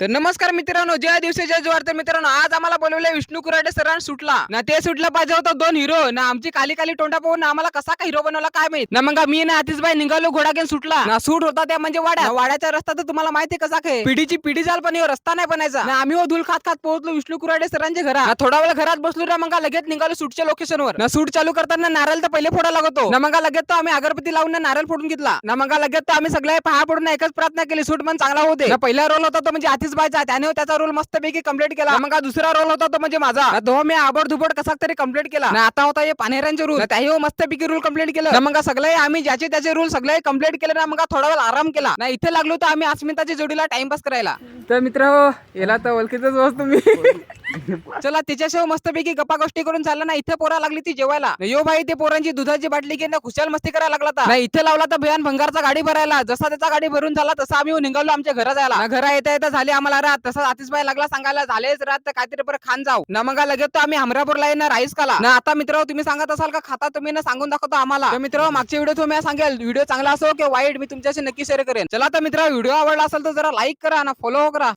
तर नमस्कार मित्रांनो, जय दिवशी जय जोहार. तर मित्रांनो, आज आम्हाला बोलवले विष्णू कुराडे सरांनी सुटला ना. ते सुटला पाहिजे होतं दोन हिरो ना. आमची काली काली तोंडा पाहून आम्हाला कसा का हिरो बनवला काय माहित ना. मग मी ना आतिशबाई निघालो घोडा घेऊन सुटला ना. सूट होता त्या म्हणजे वाड्याचा रस्ता तर तुम्हाला माहिती कसा काय पिढीची पिढी जाल पण ह्यो रस्ता नाही बनायचा ना. आम्ही धूल खात खात पोहोचलो विष्णू कुराडे सरांच्या घरा. थोडा वेळ घरात बसलो ना. मग लगेच निघालो सूटच्या लोकेशनवर ना. सूट चालू करताना नारळ तर पहिले फोडा लागतो ना. मग लगेच तो आम्ही अगरबत्ती लावून ना नारळ फोडून घेतला ना. मग लगेच तो आम्ही सगळे पाया पडून एकच प्रार्थना केली सूट पण चांगला होते ना. पहिला रोल होता तो म्हणजे आतिशबाईचा, त्याने त्याचा रोल मस्तपैकी कंप्लीट केला. मग दुसरा रोल होता तो म्हणजे माझा, तो मी आबडधुबड कसा तरी कंप्लीट केला ना. आता होता हे पानेरांचे रूल, त्याही मस्तपैकी रूल कंप्लीट केलं. मग सगळे आम्ही ज्याचे त्याचे रूल सगळे कंप्लीट केले ना. मग थोडा वेळ आराम केला ना. इथे लागलो तर आम्ही अस्मिताच्या जोडीला टाइमपास करायला. तर मित्र याला तर ओळखीतच वस्तू मी चला त्याच्याशिवाय मस्तपैकी गप्पा गोष्टी करून चालला ना. इथे पोरा लागली ती जेवायला. यो भाई ते पोरांची दुधाची बाटली घेऊन खुशाल मस्ती करायला लागला ना. इथे लावला तर भयान भंगारचा गाडी भरायला. जसा त्याचा गाडी भरून झाला तसा आम्ही निघालो आमच्या घरा जायला. घरा येता येता झाली आम्हाला रात. तसा आतिशबाई लागला सांगायला झालेच रात तर काहीतरी परत खान जाऊ ना. मग लगेच तो आम्ही हमरापूरला येणार राईस खाला ना. आता मित्र तुम्ही सांगत असाल का खाता तुम्ही ना, सांगून दाखवतो आम्हाला. तर मित्र मागच्या व्हिडिओ तुम्ही सांगेल व्हिडिओ चांगला असो किंवा वाईट मी तुमच्याशी नक्की शेअर करेन. चला तर मित्र व्हिडिओ आवडला असेल तर जरा लाईक करा ना फॉलो करा.